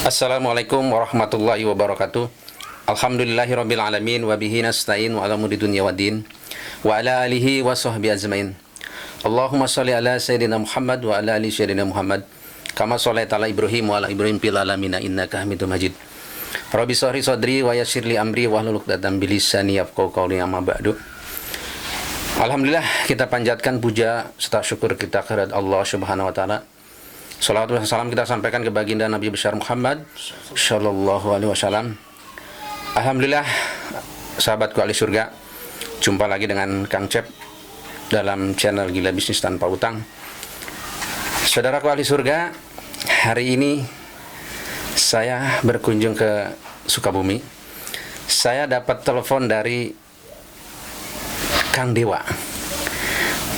Assalamualaikum warahmatullahi wabarakatuh. Alhamdulillahirabbil alamin wa bihi nasta'in wa ala umuri dunya waddin wa ala alihi wa sahbihi ajmain. Allahumma shalli ala sayyidina Muhammad wa ala ali sayyidina Muhammad kama shallaita ala Ibrahim wa ala Ibrahim fil alamin innaka Hamidum Majid. Rabbi shrah sadri wa yassir li amri wahlul 'uqdatam min lisani yafqahu qawli amma ba'du. Alhamdulillah, kita panjatkan puja serta syukur kita kehadirat Allah Subhanahu wa taala. Salawat dan salam kita sampaikan ke baginda Nabi besar Muhammad sallallahu alaihi wasallam. Alhamdulillah, sahabatku ahli surga, jumpa lagi dengan Kang Cep dalam channel Gila Bisnis Tanpa Utang. Saudaraku ahli surga, hari ini saya berkunjung ke Sukabumi. Saya dapat telepon dari Kang Dewa.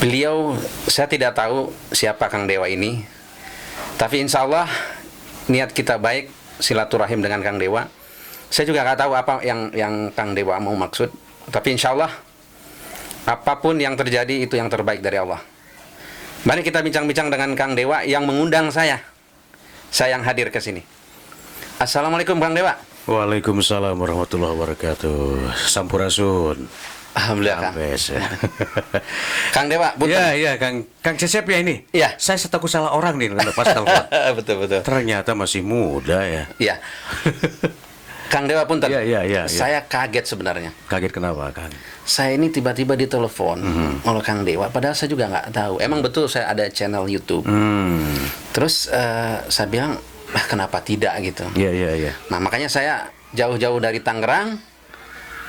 Beliau, saya tidak tahu siapa Kang Dewa ini, tapi insya Allah niat kita baik, silaturahim dengan Kang Dewa. Saya juga nggak tahu apa yang Kang Dewa mau maksud, tapi insya Allah apapun yang terjadi itu yang terbaik dari Allah. Mari kita bincang-bincang dengan Kang Dewa yang mengundang saya. Saya yang hadir ke sini. Assalamualaikum Kang Dewa. Waalaikumsalam warahmatullahi wabarakatuh. Sampurasun. Alhamdulillah Kang. Kang Dewa, Iya, Kang Cecep ya ini. Iya. Saya takut salah orang nih pas telepon. Betul. Ternyata masih muda ya. Iya. Kang Dewa punten. Iya. Saya kaget sebenarnya. Kaget kenapa, Kang? Saya ini tiba-tiba ditelepon oleh Kang Dewa, padahal saya juga nggak tahu. Emang betul saya ada channel YouTube. Terus saya bilang, kenapa tidak gitu. Iya. Nah makanya saya jauh-jauh dari Tangerang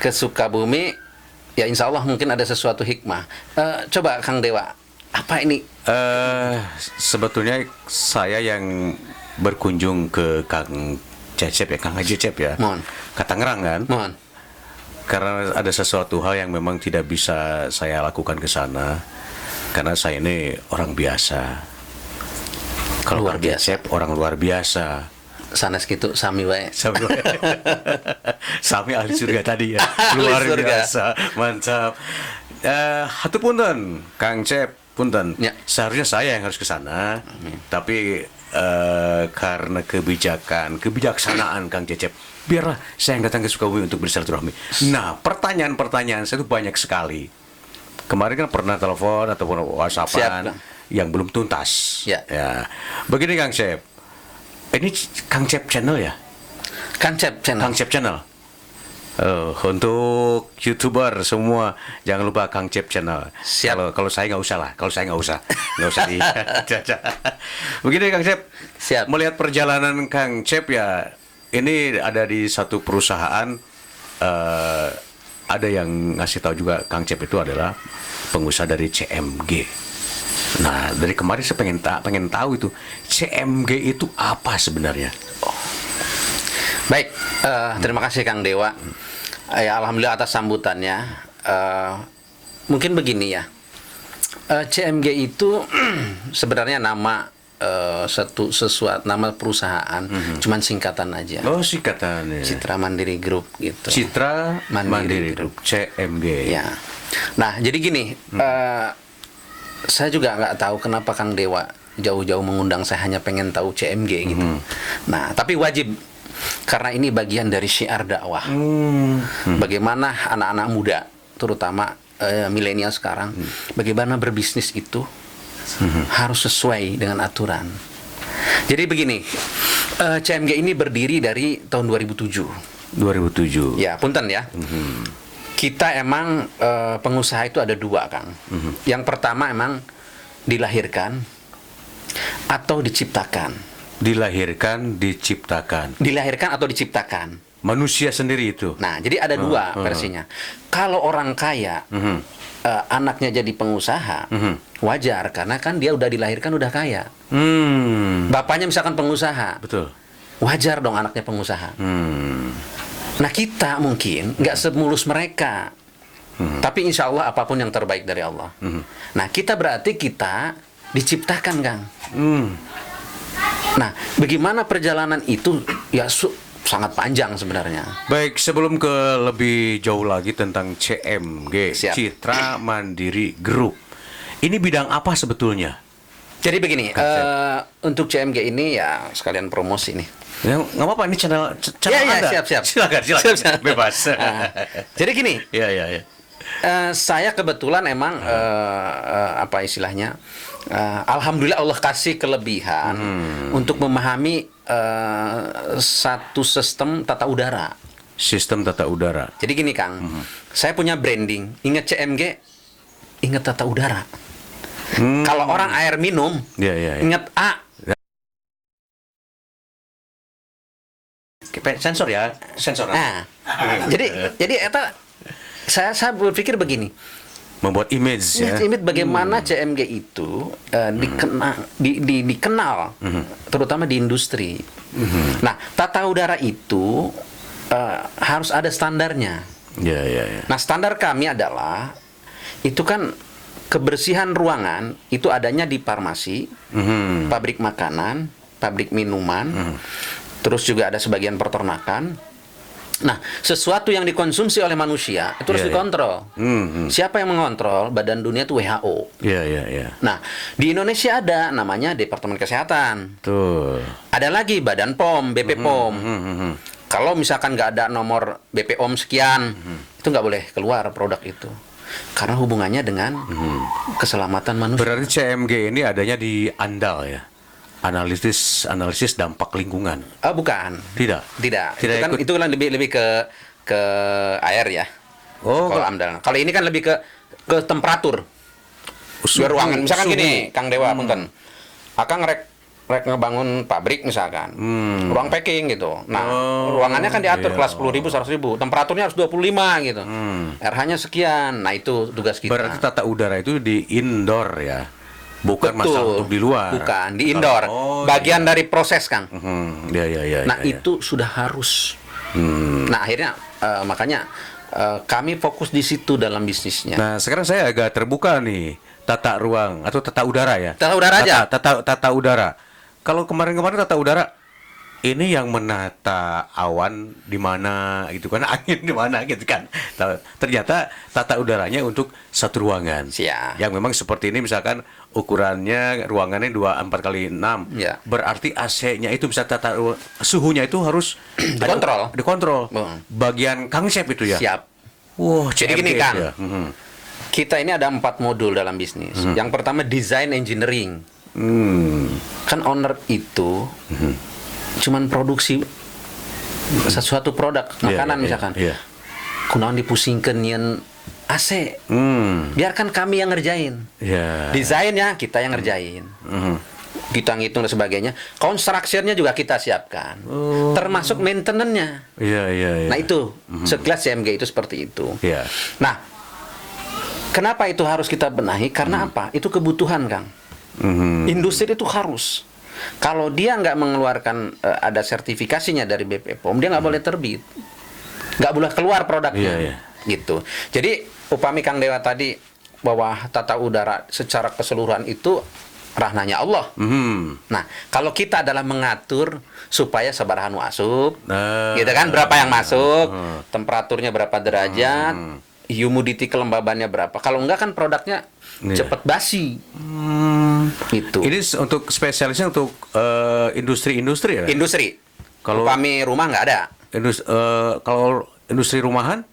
ke Sukabumi. Ya insya Allah mungkin ada sesuatu hikmah. Coba Kang Dewa, apa ini? Sebetulnya saya yang berkunjung ke Kang Cecep ya, Kang Haji Cecep ya. Mohon. Ke Tangerang kan? Mohon. Karena ada sesuatu hal yang memang tidak bisa saya lakukan ke sana. Karena saya ini orang biasa. Kalau Luar Kang Cecep orang luar biasa. Sanes gitu, sami wae. Sami ahli surga tadi ya. Luar Ahli surga. biasa, mantap. Haturpunten, Kang Cep, punten. Ya. Seharusnya saya yang harus ke sana. Tapi karena kebijaksanaan Kang Cecep, biarlah saya yang datang ke Sukabumi untuk bersilaturahmi. Nah, pertanyaan-pertanyaan saya itu banyak sekali. Kemarin kan pernah telepon ataupun WhatsAppan yang belum tuntas. Ya. Begini Kang Cep. Ini Kang Cep channel ya? Kang Cep channel. Kang Cep channel. Untuk YouTuber semua jangan lupa Kang Cep channel. Siap. Kalau saya nggak usah lah. Nggak usah di. Begini Kang Cep. Siap. Melihat perjalanan Kang Cep ya, ini ada di satu perusahaan. Ada yang ngasih tahu juga Kang Cep itu adalah pengusaha dari CMG. Nah, dari kemarin saya pengen tahu itu CMG itu apa sebenarnya? Baik, terima kasih Kang Dewa. Ya, alhamdulillah atas sambutannya. Mungkin begini ya, CMG itu sebenarnya nama sesuatu nama perusahaan, cuman singkatan aja. Oh, singkatan ya. Citra Mandiri Group gitu. Citra Mandiri Group, CMG. Ya. Nah, jadi gini, saya juga nggak tahu kenapa Kang Dewa jauh-jauh mengundang saya, hanya pengen tahu CMG gitu. Nah, tapi wajib karena ini bagian dari syiar dakwah. Bagaimana anak-anak muda, terutama milenial sekarang, bagaimana berbisnis itu harus sesuai dengan aturan. Jadi begini, CMG ini berdiri dari tahun 2007. 2007. Ya, punten ya. Kita emang pengusaha itu ada dua, Kang. Yang pertama emang dilahirkan atau diciptakan. Dilahirkan atau diciptakan. Manusia sendiri itu. Nah, jadi ada dua versinya. Kalau orang kaya, anaknya jadi pengusaha, wajar karena kan dia udah dilahirkan udah kaya. Bapaknya misalkan pengusaha, Betul. wajar dong anaknya pengusaha. Nah, kita mungkin nggak semulus mereka, tapi insya Allah apapun yang terbaik dari Allah. Nah, kita berarti kita diciptakan, Kang. Nah, bagaimana perjalanan itu? Ya sangat panjang sebenarnya. Baik, sebelum ke lebih jauh lagi tentang CMG, Siap. Citra Mandiri Group. Ini bidang apa sebetulnya? Jadi begini, untuk CMG ini ya sekalian promosi nih. Ya, nggak apa-apa, ini channel Iya, Anda. siap. Silakan. Siap. Bebas. Jadi gini, Iya. saya kebetulan emang apa istilahnya, alhamdulillah Allah kasih kelebihan untuk memahami satu sistem tata udara. Sistem tata udara. Jadi gini Kang, saya punya branding, ingat CMG, ingat tata udara. Kalau orang air minum, Iya. ingat A. Sensor ya, sensor. Nah, jadi eta saya berpikir begini. Membuat image ya. Image bagaimana CMG itu dikenal, terutama di industri. Nah, tata udara itu harus ada standarnya. Iya. Nah, standar kami adalah itu kan kebersihan ruangan itu adanya di farmasi, pabrik makanan, pabrik minuman, terus juga ada sebagian peternakan. Nah, sesuatu yang dikonsumsi oleh manusia itu harus dikontrol. Siapa yang mengontrol? Badan Dunia itu WHO. Iya. Nah, di Indonesia ada namanya Departemen Kesehatan. Tuh. Ada lagi Badan POM, BP POM. Kalau misalkan nggak ada nomor BP POM sekian, itu nggak boleh keluar produk itu. Karena hubungannya dengan keselamatan manusia. Berarti CMG ini adanya di Andal ya. Analisis dampak lingkungan. Bukan. Tidak. Itu kan lebih ke air ya. Kalau AMDAL. Kalau ini kan lebih ke temperatur. Ruangan. Misalkan gini, Kang Dewa, punten. Akang rek ngebangun pabrik misalkan. Ruang packing gitu. Nah, ruangannya kan diatur kelas 10.000, 100.000. Temperaturnya harus 25 gitu. RH-nya sekian. Nah, itu tugas kita. Berarti tata udara itu di indoor ya. Bukan masalah untuk di luar. Bukan, di indoor. Bagian dari proses, Kang. Iya. Nah, itu sudah harus. Nah, akhirnya makanya kami fokus di situ dalam bisnisnya. Nah, sekarang saya agak terbuka nih. Tata ruang atau tata udara ya. Tata udara aja. Tata udara. Kalau kemarin tata udara ini yang menata awan di mana gitu kan, angin di mana gitu kan. Ternyata tata udaranya untuk satu ruangan. Siap. Yang memang seperti ini misalkan ukurannya ruangannya 24x6. Ya. Berarti AC-nya itu bisa suhunya itu harus dikontrol. Bagian Kang Chef itu ya. Siap. Wah, Jadi CMG gini, Kang. ya. Kita ini ada 4 modul dalam bisnis. Yang pertama design engineering. Kan owner itu cuman produksi sesuatu produk makanan misalkan. Kunaon dipusingkeun nyeun AC. Biarkan kami yang ngerjain. Desainnya kita yang ngerjain. Kita ngitung dan sebagainya. Construction-nya juga kita siapkan. Termasuk maintenance-nya. Iya. Nah, itu sekelas CMG itu seperti itu. Iya. Nah, kenapa itu harus kita benahi? Karena apa? Itu kebutuhan, Kang. Industri itu harus. Kalau dia nggak mengeluarkan ada sertifikasinya dari BP POM, dia nggak boleh terbit, nggak boleh keluar produknya, gitu. Jadi upami Kang Dewa tadi bahwa tata udara secara keseluruhan itu ranahnya Allah. Nah, kalau kita adalah mengatur supaya sabarahan masuk, gitu kan? Berapa yang masuk, temperaturnya berapa derajat, humidity kelembabannya berapa. Kalau enggak kan produknya cepat basi. Gitu. Ini untuk spesialisnya untuk industri-industri ya? Industri. Kalau upami rumah nggak ada. Kalau industri rumahan?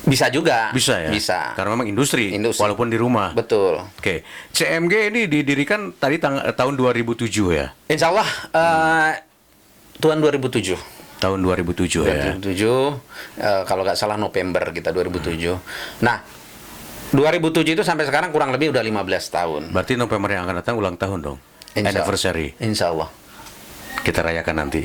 Bisa juga. Bisa ya? Bisa. Karena memang industri. Walaupun di rumah. Betul. Oke. CMG ini didirikan tadi tahun 2007 ya? Insya Allah tahun 2007. Tahun 2007 ya? 2007, kalau nggak salah November kita 2007. Nah, 2007 itu sampai sekarang kurang lebih udah 15 tahun. Berarti November yang akan datang ulang tahun dong? Anniversary? Insya Allah. Kita rayakan nanti.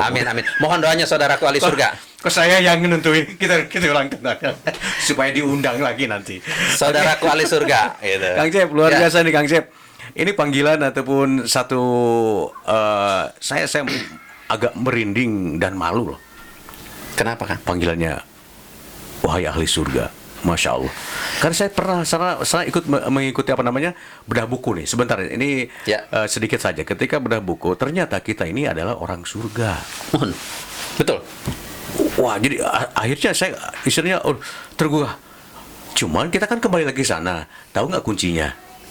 Amin. Mohon doanya saudaraku ahli surga. Kok saya yang nentuin kita ulang tahun supaya diundang lagi nanti. Saudaraku ahli surga. Gitu. Kang Cep, luar biasa nih Kang Cep. Ini panggilan ataupun satu saya agak merinding dan malu loh. Kenapa kan? Panggilannya wahai ahli surga. Masya Allah. Karena saya pernah saya ikut mengikuti bedah buku nih. Sebentar, ini sedikit saja. Ketika bedah buku, ternyata kita ini adalah orang surga. Betul. Wah, jadi akhirnya saya istilahnya tergugah. Cuman kita kan kembali lagi sana. Tahu nggak kuncinya?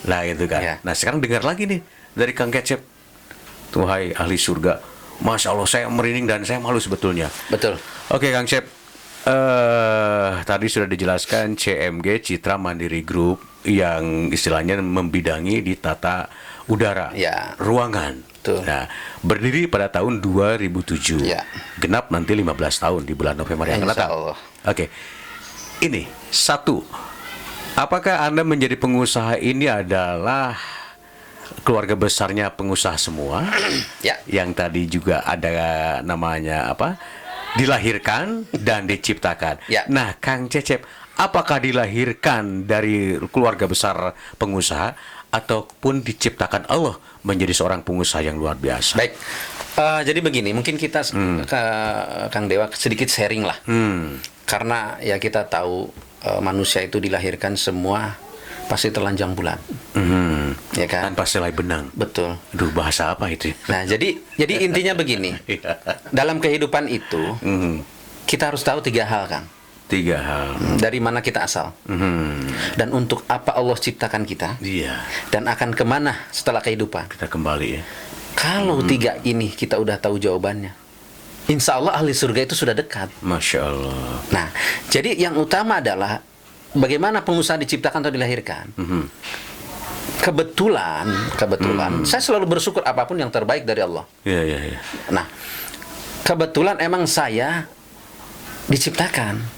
Nah itu kan. Ya. Nah sekarang dengar lagi nih dari Kang Kecep. Tuhai ahli surga. Masya Allah saya merinding dan saya malu sebetulnya. Betul. Oke Kang Cep. Tadi sudah dijelaskan CMG Citra Mandiri Group yang istilahnya membidangi di tata udara, Ya. ruangan. Betul. Nah, berdiri pada tahun 2007. Ya. Genap nanti 15 tahun di bulan November yang akan Insya datang. Allah. Oke. Ini satu. Apakah Anda menjadi pengusaha ini adalah keluarga besarnya pengusaha semua? Ya. Yang tadi juga ada namanya apa? Dilahirkan dan diciptakan. Ya. Nah, Kang Cecep, apakah dilahirkan dari keluarga besar pengusaha ataupun diciptakan Allah menjadi seorang pengusaha yang luar biasa? Baik. Jadi begini, mungkin kita Kang Dewa sedikit sharing lah. Karena ya kita tahu manusia itu dilahirkan semua pasti telanjang bulat. Ya kan? Tanpa selai benang. Betul. Aduh, bahasa apa itu? Nah, jadi intinya begini. Iya. Dalam kehidupan itu kita harus tahu 3 hal, Kang. 3 hal. Dari mana kita asal, dan untuk apa Allah ciptakan kita, Iya. dan akan kemana setelah kehidupan. Kita kembali ya. Kalau 3 ini kita udah tahu jawabannya, insya Allah ahli surga itu sudah dekat. Masya Allah. Nah, jadi yang utama adalah bagaimana pengusaha diciptakan atau dilahirkan. Kebetulan, saya selalu bersyukur apapun yang terbaik dari Allah. Iya, iya, iya. Nah, kebetulan emang saya diciptakan.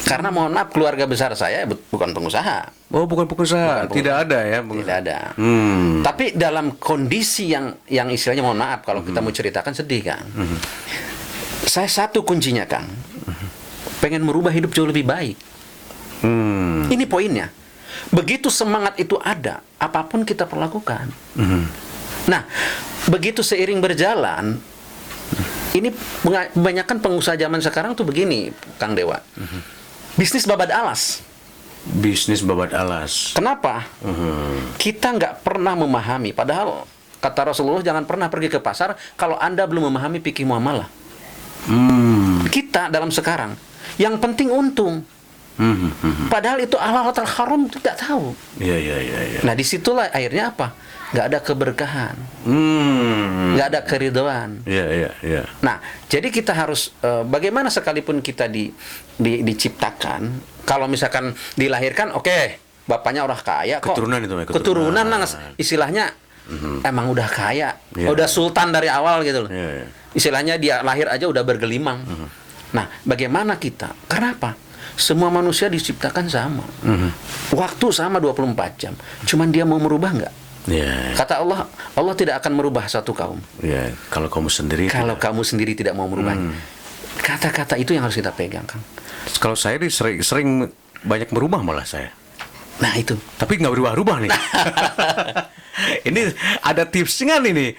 Karena mohon maaf, keluarga besar saya bukan pengusaha. Oh, bukan pengusaha. Bukan Tidak pengusaha. ada ya. Tidak ada. Hmm. Tapi dalam kondisi yang istilahnya mohon maaf kalau kita mau ceritakan sedih, kan. Saya satu kuncinya, Kang. Pengen merubah hidup jauh lebih baik. Ini poinnya. Begitu semangat itu ada, apapun kita perlakukan. Nah, begitu seiring berjalan, ini kebanyakan pengusaha zaman sekarang tuh begini, Kang Dewa. Bisnis babat alas. Bisnis babat alas. Kenapa? Kita nggak pernah memahami. Padahal kata Rasulullah, jangan pernah pergi ke pasar kalau Anda belum memahami fikih muamalah. Kita dalam sekarang, yang penting untung. Padahal itu halal atau haram tidak tahu. Iya, iya, iya, iya. Nah, disitulah akhirnya apa? Nggak ada keberkahan, nggak ada keridhaan. Iya, iya, iya. Nah, jadi kita harus bagaimana sekalipun kita diciptakan, kalau misalkan dilahirkan, oke, bapaknya orang kaya kok. Keturunan itu, Keturunan lah, istilahnya emang udah kaya, Iya. udah sultan dari awal gitu loh. Iya, iya. Istilahnya dia lahir aja udah bergelimang. Nah, bagaimana kita? Kenapa? Semua manusia diciptakan sama. Waktu sama 24 jam. Cuman dia mau merubah nggak? Iya. Kata Allah, Allah tidak akan merubah satu kaum. Iya, kalau kamu sendiri. Kalau kamu sendiri tidak mau merubahnya. Kata-kata itu yang harus kita pegang, Kang. Kalau saya ini sering banyak merubah malah saya. Nah, itu. Tapi nggak berubah-ubah nih. Ini ada tipsnya nih.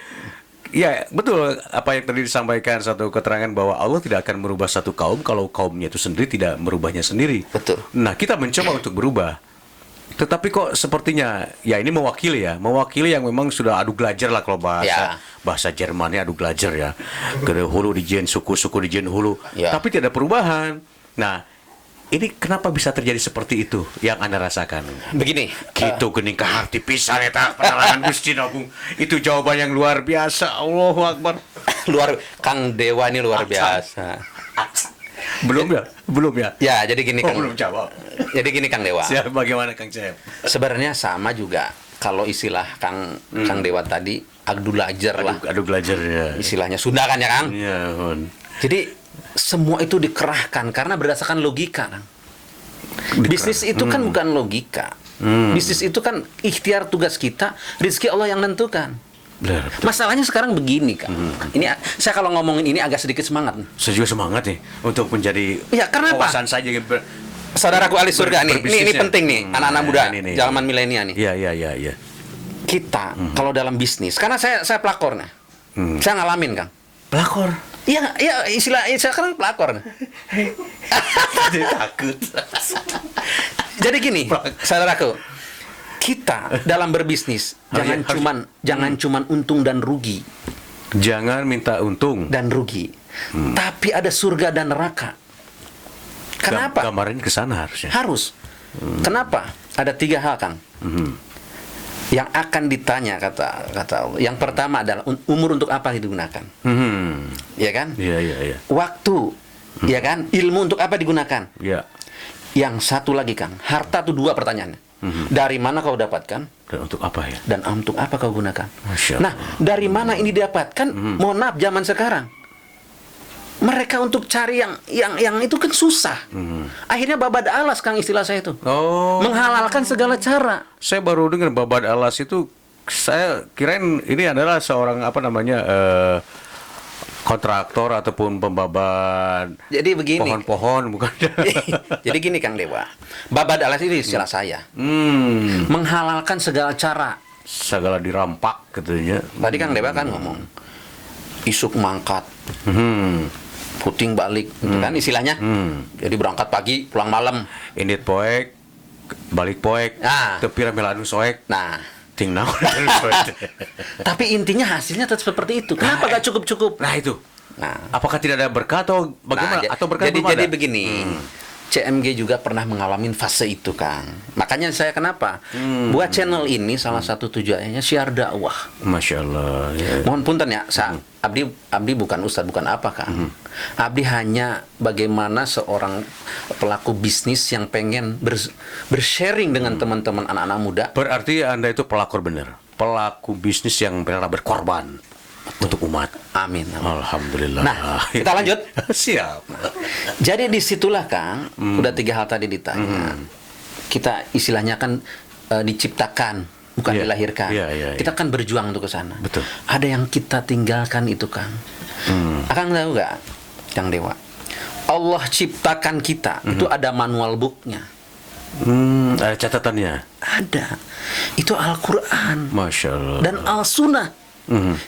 Ya, betul apa yang tadi disampaikan satu keterangan bahwa Allah tidak akan merubah satu kaum kalau kaumnya itu sendiri tidak merubahnya sendiri. Betul. Nah, kita mencoba untuk berubah. Tetapi kok sepertinya ya ini mewakili yang memang sudah adu belajar lah kalau bahasa Jermannya adu belajar ya. Ke hulu di jen suku di jen hulu. Ya. Tapi tidak ada perubahan. Nah, ini kenapa bisa terjadi seperti itu yang Anda rasakan? Begini. Gitu gening ka harti pisan eta penerangan Gusti Agung. Itu jawaban yang luar biasa. Allahu Akbar. Kang Dewa ini luar biasa. Belum ya. Ya, jadi gini, Kang. Belum jawab. Jadi gini, Kang Dewa. Siap, bagaimana Kang Cep? Sebenarnya sama juga. Kalau istilah Kang Dewa tadi, adu belajar lah. Adu belajar ya. Istilahnya Sunda kan ya, Kang? Iya, Hon. Jadi semua itu dikerahkan karena berdasarkan logika, Kang. Bisnis itu kan bukan logika. Bisnis itu kan ikhtiar tugas kita, rezeki Allah yang nentukan. Benar. Masalahnya sekarang begini, Kang. Ini saya kalau ngomongin ini agak sedikit semangat. Saya juga semangat nih untuk menjadi Ya, karena apa? kawasan saja Saudaraku ahli surga nih, ini berbisnisnya. penting nih, anak-anak muda, ini. zaman milenial nih. Iya. Kita kalau dalam bisnis, karena saya pelakor nih. Saya ngalamin, Kang. Pelakor. Iya, istilah saya kan pelakor. Jadi takut. Jadi gini, saudaraku, kita dalam berbisnis jangan cuman untung dan rugi Jangan minta untung. dan rugi, tapi ada surga dan neraka. Kenapa? Gambarannya ke sana harusnya. Harus. Kenapa? Ada 3 hal, Kang. Yang akan ditanya kata Allah. Yang pertama adalah umur untuk apa digunakan? Ya kan? Iya. Waktu, ya kan? Ilmu untuk apa digunakan? Iya. Yang satu lagi Kang, harta itu 2 pertanyaannya. Dari mana kau dapatkan? Dan untuk apa ya? Dan untuk apa kau gunakan? Masya Nah, Allah. dari mana ini didapatkan? Mohon maaf, zaman sekarang mereka untuk cari yang itu kan susah. Akhirnya babad alas Kang, istilah saya itu. Oh. Menghalalkan segala cara. Saya baru dengar babad alas itu, saya kirain ini adalah seorang kontraktor ataupun pembabat Jadi begini. pohon-pohon, bukan? Jadi gini Kang Dewa. Babad alas itu istilah saya. Menghalalkan segala cara. Segala dirampak katanya. Tadi Kang Dewa kan ngomong isuk mangkat, puting balik, gitu kan istilahnya. Jadi berangkat pagi, pulang malam. Indit poek, balik poek, Nah. tepi ramelanu soek, Nah, ting naon. tapi intinya hasilnya tetap seperti itu. Kenapa gak cukup-cukup? Nah itu. Nah, Apakah tidak ada berkah atau bagaimana? Nah, Atau berkah belum jadi ada? begini, CMG juga pernah mengalami fase itu, Kang. Makanya saya kenapa buat channel ini salah satu tujuannya syiar dakwah. Masya Allah. Ya. Mohon punten ya, Abdi bukan ustadz, bukan apa, Kang. Abdi hanya bagaimana seorang pelaku bisnis yang pengen bersharing dengan teman-teman anak-anak muda. Berarti Anda itu pelakor benar. Pelaku bisnis yang rela berkorban untuk umat. Amin. Alhamdulillah. Nah, kita lanjut. Siap. Jadi disitulah Kang, udah 3 hal tadi ditanya. Kita istilahnya kan diciptakan, bukan Iya. dilahirkan. Iya. Kita kan berjuang untuk ke sana. Betul. Ada yang kita tinggalkan itu Kang. Akang tahu nggak, Kang Dewa? Allah ciptakan kita itu ada manual booknya. Ada catatannya. Ada. Itu Al-Quran Masya Allah. dan Al-Sunnah.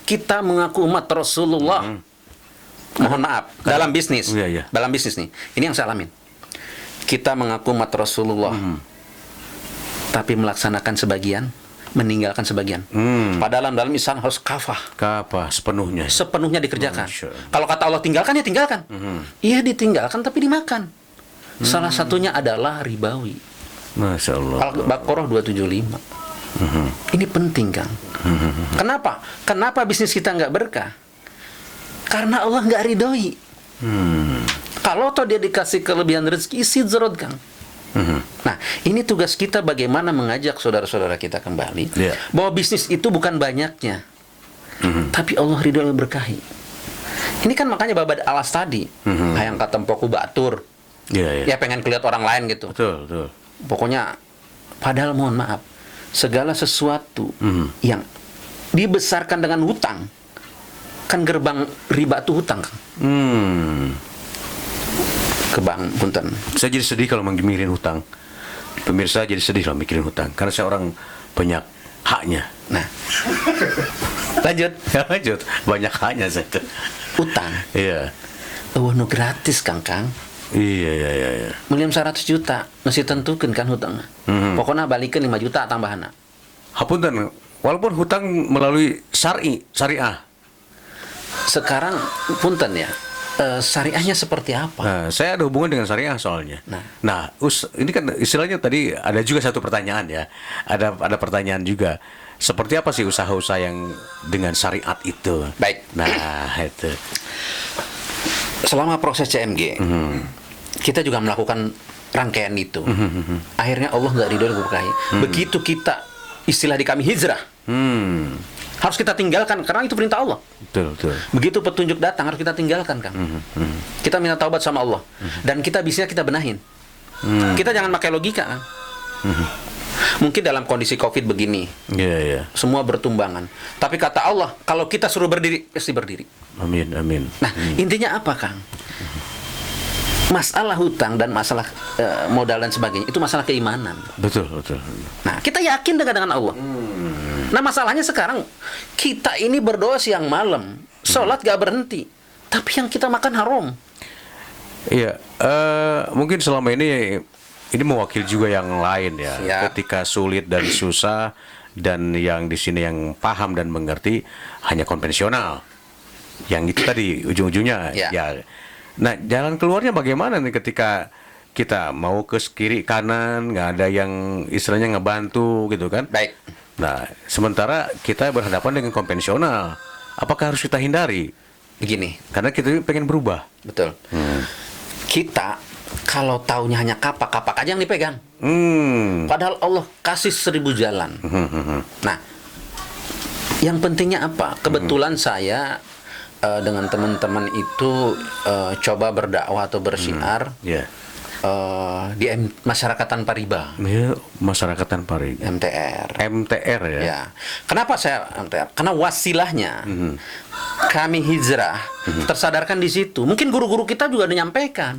Kita mengaku umat Rasulullah. Mohon maaf, dalam bisnis. Iya. Dalam bisnis nih. Ini yang saya alamin. Kita mengaku umat Rasulullah. Tapi melaksanakan sebagian, meninggalkan sebagian. Padahal dalam Islam harus kafah. Apa sepenuhnya? Sepenuhnya dikerjakan. Masya Allah. Kalau kata Allah tinggalkan, ya tinggalkan. Iya ditinggalkan, tapi dimakan. Salah satunya adalah ribawi. Masya Allah. Al-Baqarah 275. Ini penting, Kang. Kenapa? Kenapa bisnis kita nggak berkah? Karena Allah nggak ridhoi. Kalau toh dia dikasih kelebihan rezeki, istidrod, Kang. Nah, ini tugas kita bagaimana mengajak saudara-saudara kita kembali Iya. bahwa bisnis itu bukan banyaknya, tapi Allah ridhoi berkahi. Ini kan makanya babad alas tadi, hayang katempoku batur, Iya. ya pengen kelihatan orang lain gitu. Betul. Pokoknya, padahal mohon maaf, segala sesuatu yang dibesarkan dengan hutang, kan gerbang riba itu hutang, Kang. Ke bank, punten. Saya jadi sedih kalau mikirin hutang. Pemirsa jadi sedih kalau mikirin hutang. Karena saya orang banyak haknya. Nah, lanjut. Lanjut. Banyak haknya saya. Utang. Iya. Nu gratis, Kang. Iya. Miliam 100 juta, masih tentukan kan hutangnya. Pokoknya balikin 5 juta tambahan. Hapunten, walaupun hutang melalui syariah. Sekarang, punten ya, syariahnya seperti apa? Nah, saya ada hubungan dengan syariah soalnya. Nah, ini kan istilahnya tadi ada juga satu pertanyaan ya. Ada pertanyaan juga. Seperti apa sih usaha-usaha yang dengan syariat itu? Baik. Nah, itu. Selama proses CMG, kita juga melakukan rangkaian itu. Akhirnya Allah nggak ridho berkahi. Begitu kita istilah di kami hijrah, harus kita tinggalkan karena itu perintah Allah. Betul. Begitu petunjuk datang harus kita tinggalkan, Kang. Kita minta taubat sama Allah dan kita bisa kita benahin. Kita jangan pakai logika, Kang. Mungkin dalam kondisi COVID begini, Iya. semua bertumbangan. Tapi kata Allah, kalau kita suruh berdiri, pasti berdiri. Amin. Nah, intinya apa, Kang? Masalah hutang dan masalah modal dan sebagainya itu masalah keimanan. Betul. Nah, kita yakin dengan Allah. Nah, masalahnya sekarang kita ini berdoa siang malam, sholat gak berhenti, tapi yang kita makan haram. Iya, mungkin selama ini mewakili juga yang lain ya. Siap. Ketika sulit dan susah dan yang di sini yang paham dan mengerti hanya konvensional. Yang itu tadi ujung-ujungnya ya. Nah, jalan keluarnya bagaimana nih ketika kita mau ke kiri kanan nggak ada yang istilahnya ngebantu gitu kan? Baik. Nah, sementara kita berhadapan dengan konvensional. Apakah harus kita hindari? Begini, Karena kita pengen berubah. betul. Kita kalau taunya hanya kapak aja yang dipegang. Padahal Allah kasih 1000 jalan. Nah, yang pentingnya apa? Kebetulan saya dengan teman-teman itu coba berdakwah atau bersiar Ya. di masyarakat tanpa riba, Ya, masyarakat tanpa riba. MTR. MTR ya. Ya, kenapa saya MTR? Karena wasilahnya kami hijrah tersadarkan di situ. Mungkin guru-guru kita juga menyampaikan.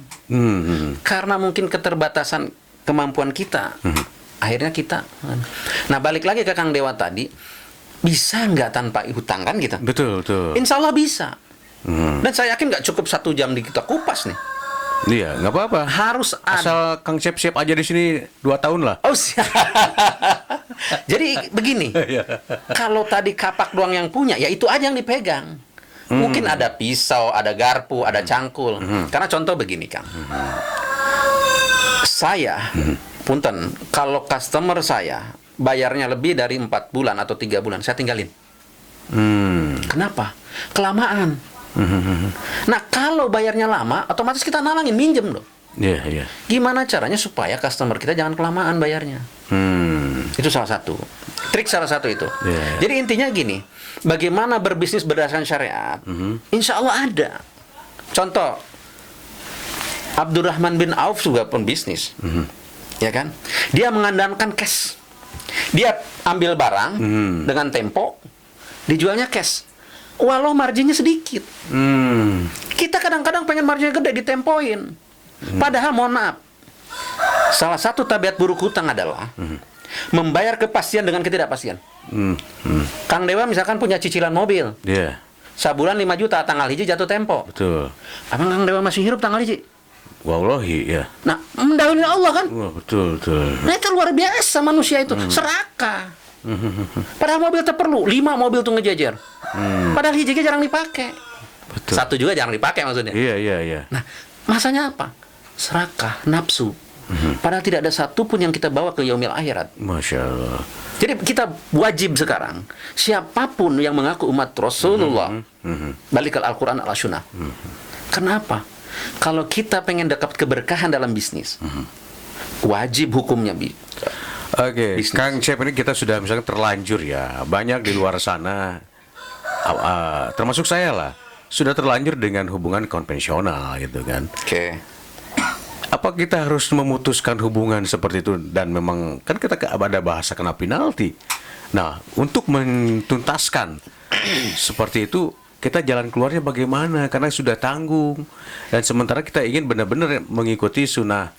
Karena mungkin keterbatasan kemampuan kita, akhirnya kita. Nah, balik lagi ke Kang Dewa tadi, bisa nggak tanpa hutang kan kita? Betul, betul. Insya Allah bisa. Dan saya yakin nggak cukup 1 jam di kita kupas nih. Iya, nggak apa-apa. Harus ada. Asal Kang siap-siap aja di sini 2 tahun lah. Oh, siap. Jadi begini, kalau tadi kapak doang yang punya, ya itu aja yang dipegang. Mungkin ada pisau, ada garpu, ada cangkul. Karena contoh begini, Kang. Saya, punten, kalau customer saya bayarnya lebih dari 4 bulan atau 3 bulan, saya tinggalin. Kenapa? Kelamaan. Nah, kalau bayarnya lama, otomatis kita nalangin, minjem loh. Iya, iya. Gimana caranya supaya customer kita jangan kelamaan bayarnya? Itu salah satu. Trik salah satu itu. Yeah. Jadi intinya gini, bagaimana berbisnis berdasarkan syariat? Insya Allah ada. Contoh, Abdurrahman bin Auf juga pun bisnis. Ya kan? Dia mengandalkan cash. Dia ambil barang dengan tempo, dijualnya cash. Walau marginnya sedikit. Kita kadang-kadang pengen marginnya gede, ditempoin. Padahal mohon maaf, salah satu tabiat buruk hutang adalah membayar kepastian dengan ketidakpastian. Kang Dewa misalkan punya cicilan mobil, Iya, sabulan 5 juta, tanggal hiji jatuh tempo. betul. Abang Kang Dewa masih hidup tanggal hiji. Wallahi, ya. Nah, mendahului Allah kan? Wah, betul, betul. Nah, itu luar biasa manusia itu, serakah. Padahal mobil terperlu, 5 mobil tuh ngejejer. Padahal hijinya jarang dipakai. Betul. 1 juga jarang dipakai maksudnya. Iya, iya, iya. Nah, masanya apa? Serakah, nafsu. Padahal tidak ada satupun yang kita bawa ke yaumil akhirat. Masya Allah. Jadi kita wajib sekarang, siapapun yang mengaku umat Rasulullah, balik ke Al-Quran Al-Sunnah. Kenapa? Kalau kita pengen dapat keberkahan dalam bisnis, wajib hukumnya. Oke, Bisnis. Kang Cep, ini kita sudah misalnya terlanjur ya. Banyak di luar sana, termasuk saya lah, sudah terlanjur dengan hubungan konvensional gitu kan. Oke. Apa kita harus memutuskan hubungan seperti itu, dan memang kan kita ada bahasa kena penalti. Nah, untuk mentuntaskan seperti itu, kita jalan keluarnya bagaimana? Karena sudah tanggung, dan sementara kita ingin benar-benar mengikuti sunnah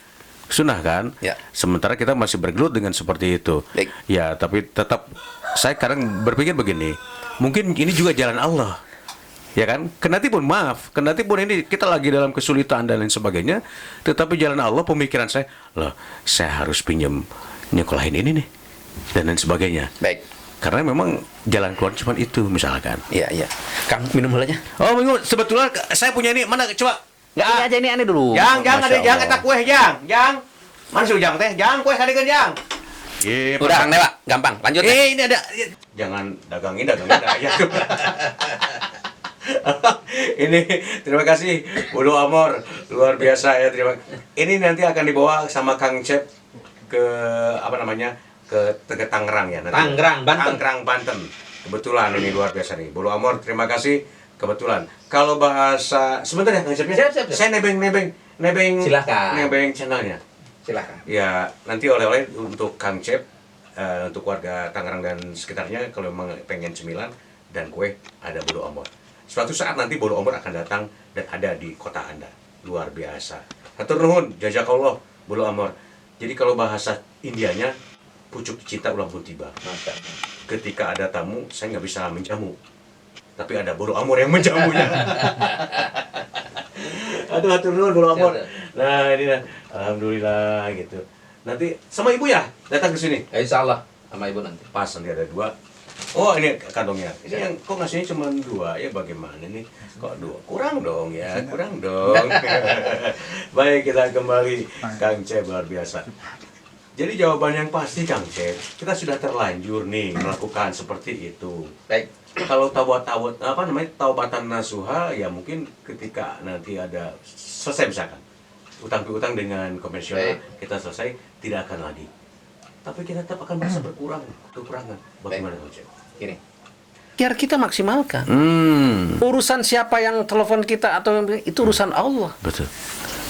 kan? Ya. Sementara kita masih bergelut dengan seperti itu. Baik. Ya, tapi tetap saya kadang berpikir begini, mungkin ini juga jalan Allah. Ya kan? Kendati pun ini kita lagi dalam kesulitan dan lain sebagainya, tetapi jalan Allah, pemikiran saya, loh, saya harus pinjam nyekolahin ini nih, dan lain sebagainya. Baik. Karena memang jalan keluar cuma itu misalkan. Iya, iya. Kang, minum bolanya? Oh, minum. Sebetulnya saya punya ini, mana coba? Nggak, ini aja, ini aneh dulu. Jang, Masya ada jang, Allah. eta kue jang. Mana sih jang teh? Jang kue kadegeun jang. Iya, Udah, Kang Dewa, gampang. Lanjut ya. ini ada. Jangan dagangin ya. Ini terima kasih Bulu Amor, luar biasa ya, ini nanti akan dibawa sama Kang Cep ke ke Tangerang ya nanti. Tangerang Banten. Kebetulan ini luar biasa nih Bulu Amor, terima kasih kebetulan. Kalau bahasa sebentar ya Kang Cepnya. Siap. Saya nebeng Silakan. nebeng channelnya. Silakan. Ya, nanti oleh-oleh untuk Kang Cep, untuk warga Tangerang dan sekitarnya, kalau memang pengen cemilan dan kue, ada Bulu Amor. Suatu saat nanti Bulu Amor akan datang dan ada di kota Anda. Luar biasa. Hatur nuhun, jazakallah Bulu Amor. Jadi kalau bahasa Indianya, pucuk cinta ulang pun tiba. Ketika ada tamu, saya nggak bisa menjamu. Tapi ada Bulu Amor yang menjamunya. Aduh, hatur nuhun Bulu Amor. Nah, ini lah. Alhamdulillah gitu. Nanti sama ibu ya datang ke sini. Insya Allah sama ibu nanti. Pas nanti ada 2. Oh, ini kantongnya. Ini yang kok ngasihnya cuma 2 ya, bagaimana nih? Kok 2? Kurang dong ya, kurang dong. Baik, kita kembali Kang Cep, luar biasa. Jadi jawaban yang pasti Kang Cep, kita sudah terlanjur nih melakukan seperti itu. Baik. Kalau taubatan nasuha ya mungkin ketika nanti ada selesai misalkan utang piutang dengan konvensional kita selesai tidak akan lagi. Tapi kita tetap akan merasa kekurangan. Bagaimana Kang Cep? Gini. Biar kita maksimalkan. Urusan siapa yang telepon kita atau itu urusan Allah. Betul.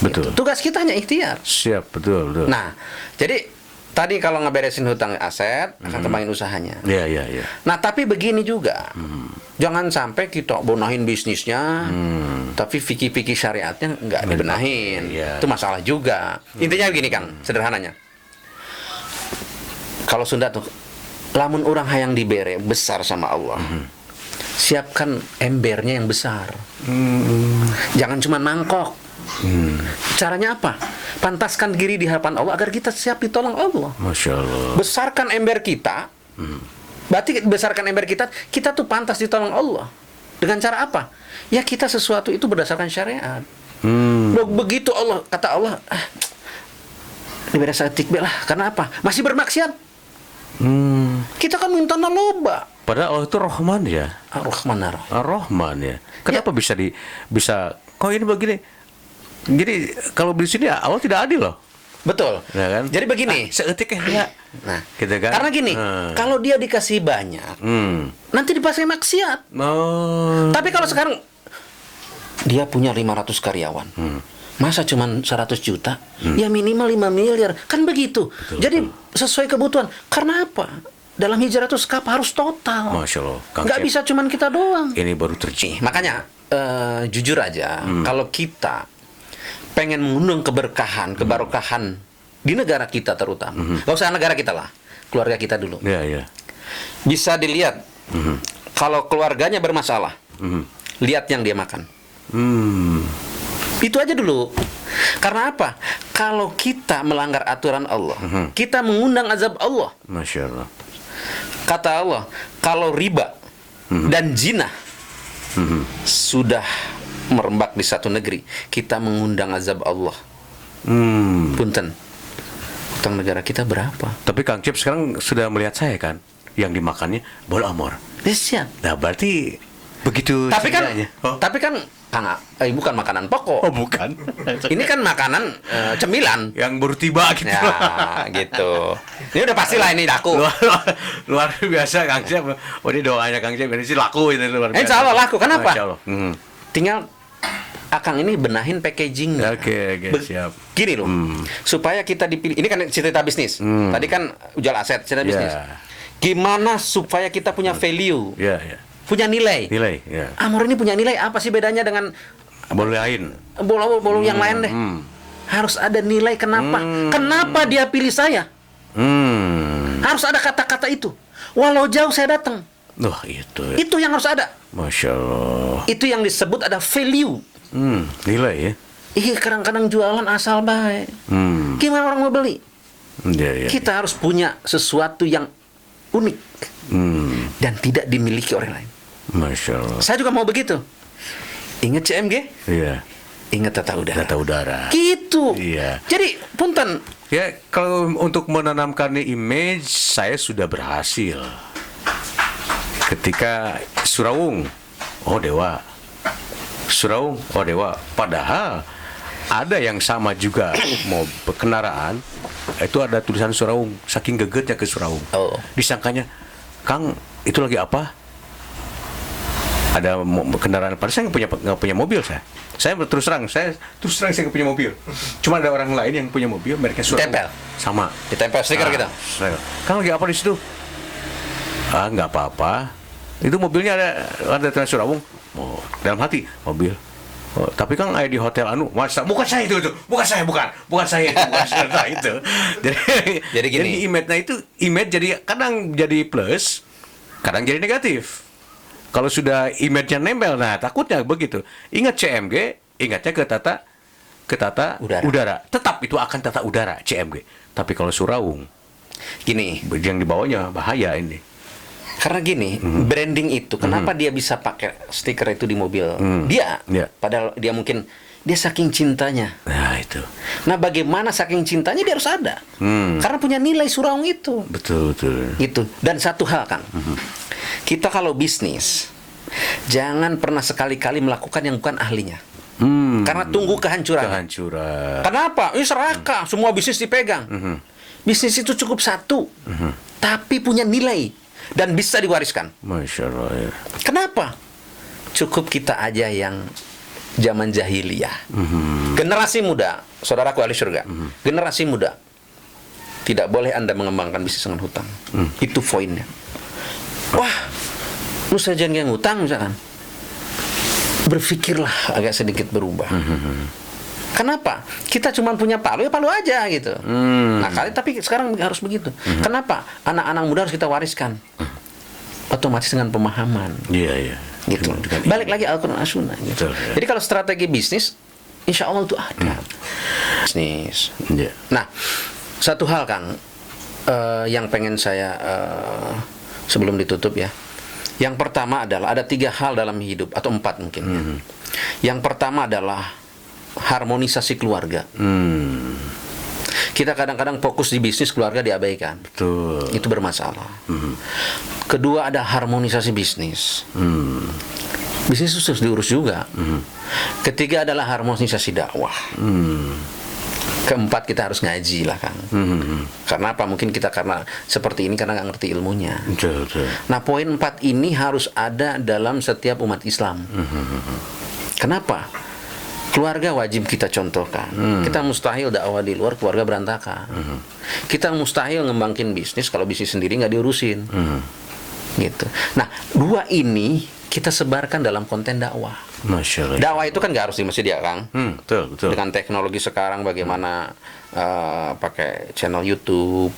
Gitu. Tugas kita hanya ikhtiar. Siap, betul. Nah, jadi tadi kalau ngeberesin hutang aset akan kembangin usahanya. Iya. Nah, tapi begini juga. Jangan sampai kita benahin bisnisnya, tapi fikih-fikih syariatnya nggak dibenahin. Iya. Itu masalah juga. Intinya begini, Kang, sederhananya. Kalau Sunda tuh, lamun orang hayang dibere besar sama Allah. Siapkan embernya yang besar. Jangan cuma mangkok. Caranya apa? Pantaskan diri di hadapan Allah agar kita siap ditolong Allah. Masya Allah. Besarkan ember kita. Berarti besarkan ember kita tuh pantas ditolong Allah. Dengan cara apa? Ya kita sesuatu itu berdasarkan syariat. Begitu Allah, kata Allah, ini beda satik lah. Karena apa? Masih bermaksiat. Kita kan minta loba. Padahal Allah itu Rahman ya. Ar-Rahman Ar-Rahman ya. Kenapa bisa kok ini begini? Jadi kalau di sini Allah tidak adil loh. Betul. Ya kan? Jadi begini. Seetik ya. Nah, gitu kan? Karena gini, kalau dia dikasih banyak, nanti dipasang maksiat. Oh. Tapi kalau sekarang dia punya 500 karyawan, masa cuma 100 juta? Ya minimal 5 miliar, kan begitu. Betul, jadi sesuai kebutuhan. Karena apa? Dalam hijrah itu skap harus total. Masya Allah. Nggak bisa cuma kita doang. Ini baru terjadi. Makanya jujur aja, kalau kita pengen mengundang keberkahan, kebarokahan di negara kita terutama. Gak usah negara kita lah, keluarga kita dulu. Iya. Bisa dilihat, kalau keluarganya bermasalah, lihat yang dia makan. Itu aja dulu. Karena apa? Kalau kita melanggar aturan Allah, kita mengundang azab Allah. Masya Allah. Kata Allah, kalau riba dan zina sudah merembak di satu negeri, kita mengundang azab Allah. Punten, utang negara kita berapa? Tapi Kang Cip sekarang sudah melihat saya kan, yang dimakannya bol amor. Siap. Nah berarti begitu. Tapi kan, ceritanya. bukan makanan pokok. Oh bukan. Ini kan makanan cemilan. Yang baru tiba gitu. Ya, gitu. Ini udah pastilah ini laku. Luar biasa Kang Cip. Oh ini doanya Kang Cip, ini sih laku ini luar biasa. Insya Allah laku. Kenapa? Masya Allah. Tinggal Akang ini benahin packagingnya. Oke, siap. Gini loh, supaya kita dipilih. Ini kan cerita bisnis. Tadi kan jual aset, cerita bisnis. Gimana supaya kita punya value, punya nilai. Amor ini punya nilai. Apa sih bedanya dengan bolu lain? Bolu yang lain deh. Harus ada nilai. Kenapa? Kenapa dia pilih saya? Harus ada kata-kata itu. Walau jauh saya datang. Wah itu. Itu yang harus ada. Masya Allah. Itu yang disebut ada value. Nilai ya. Kadang-kadang jualan asal baik. Gimana orang mau beli? Kita harus punya sesuatu yang unik dan tidak dimiliki orang lain. Masya Allah. Saya juga mau begitu. Ingat CMG? Iya. Ingat tata udara. Tata udara. Gitu. Iya. Jadi punten. Ya kalau untuk menanamkan image saya sudah berhasil. Ketika Surawung, oh dewa. Surawung, oh dewa. Padahal ada yang sama juga mau kendaraan, itu ada tulisan Surawung. Saking gegetnya ke Surawung. Disangkanya, Kang, itu lagi apa? Ada kendaraan. Padahal saya nggak punya mobil saya. Saya terus terang saya nggak punya mobil. Cuma ada orang lain yang punya mobil, mereka Surawung. Tempel. Sama. Ditempel stiker kita. Kang lagi apa di situ? Nggak apa-apa. Itu mobilnya ada tulisan Surawung. Oh, dalam hati mobil. Oh, tapi Kang ada di hotel anu. Masa bukan saya itu. Bukan saya itu. Jadi gini. Jadi image jadi kadang jadi plus, kadang jadi negatif. Kalau sudah image-nya nempel, nah takutnya begitu. Ingat CMG, ingatnya ke tata udara. Tetap itu akan tata udara CMG. Tapi kalau Surawung, gini, yang dibawanya bahaya ini. Karena gini, branding itu kenapa dia bisa pakai stiker itu di mobil dia? Yeah. Padahal dia mungkin Dia saking cintanya. Nah, itu. Nah, bagaimana saking cintanya dia harus ada. Karena punya nilai surau itu. Betul, betul. Gitu. Dan satu hal, Kang. Kita kalau bisnis, jangan pernah sekali-kali melakukan yang bukan ahlinya. Karena tunggu kehancuran. Kehancuran. Kenapa? Ini serakah, semua bisnis dipegang. Bisnis itu cukup satu, tapi punya nilai dan bisa diwariskan. Masya Allah ya. Kenapa? Cukup kita aja yang zaman jahiliyah. Generasi muda, saudaraku ahli surga, generasi muda tidak boleh Anda mengembangkan bisnis dengan hutang. Itu poinnya. Wah, lu saja yang hutang misalkan. Berpikirlah agak sedikit berubah. Kenapa? Kita cuma punya palu, ya palu aja gitu. Nah, tapi sekarang harus begitu. Kenapa? Anak-anak muda harus kita wariskan. Otomatis dengan pemahaman. Iya, iya. Gitu. Balik lagi Al-Quran As-Sunnah gitu. Betul, ya. Jadi kalau strategi bisnis, insya Allah itu ada. Bisnis. Iya. Nah, satu hal Kang, yang pengen saya sebelum ditutup ya. Yang pertama adalah ada 3 hal dalam hidup atau 4 mungkin. Ya. Yang pertama adalah harmonisasi keluarga. Kita kadang-kadang fokus di bisnis, keluarga diabaikan. Betul. Itu bermasalah. Kedua ada harmonisasi bisnis. Bisnis itu harus diurus juga. Ketiga adalah harmonisasi dakwah. Keempat kita harus ngaji lah Kang. Karena apa? Mungkin kita karena seperti ini karena nggak ngerti ilmunya. Betul, betul. Nah poin 4 ini harus ada dalam setiap umat Islam. Kenapa? Keluarga wajib kita contohkan. Kita mustahil dakwah di luar keluarga berantakan. Kita mustahil ngembangin bisnis kalau bisnis sendiri nggak diurusin. Gitu. Nah 2 ini kita sebarkan dalam konten dakwah. Masya Allah. Dakwah itu kan nggak harus di masjid ya Kang. Betul, betul. Dengan teknologi sekarang bagaimana pakai channel YouTube,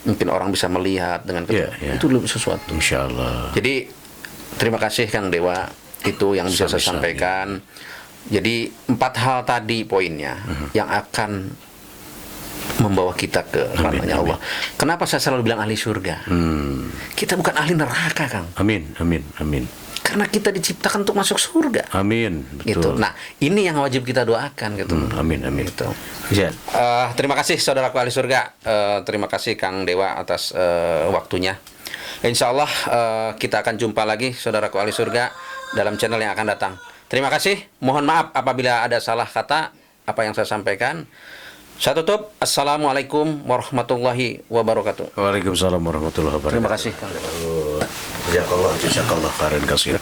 mungkin orang bisa melihat dengan itu lebih sesuatu. Insya Allah. Jadi terima kasih Kang Dewa, itu yang bisa saya sampaikan. Jadi 4 hal tadi poinnya yang akan membawa kita ke rahmatnya Allah. Kenapa saya selalu bilang ahli surga? Kita bukan ahli neraka Kang. Amin, amin, amin. Karena kita diciptakan untuk masuk surga. Amin. Gitu. Betul. Nah, ini yang wajib kita doakan gitu. Amin, amin. Gitu. Ya. Terima kasih saudaraku ahli surga. Terima kasih Kang Dewa atas waktunya. Insya Allah kita akan jumpa lagi saudaraku ahli surga dalam channel yang akan datang. Terima kasih. Mohon maaf apabila ada salah kata apa yang saya sampaikan. Saya tutup. Assalamualaikum warahmatullahi wabarakatuh. Waalaikumsalam warahmatullahi wabarakatuh. Terima kasih Kang Dewa. Jazakallah khairan katsira.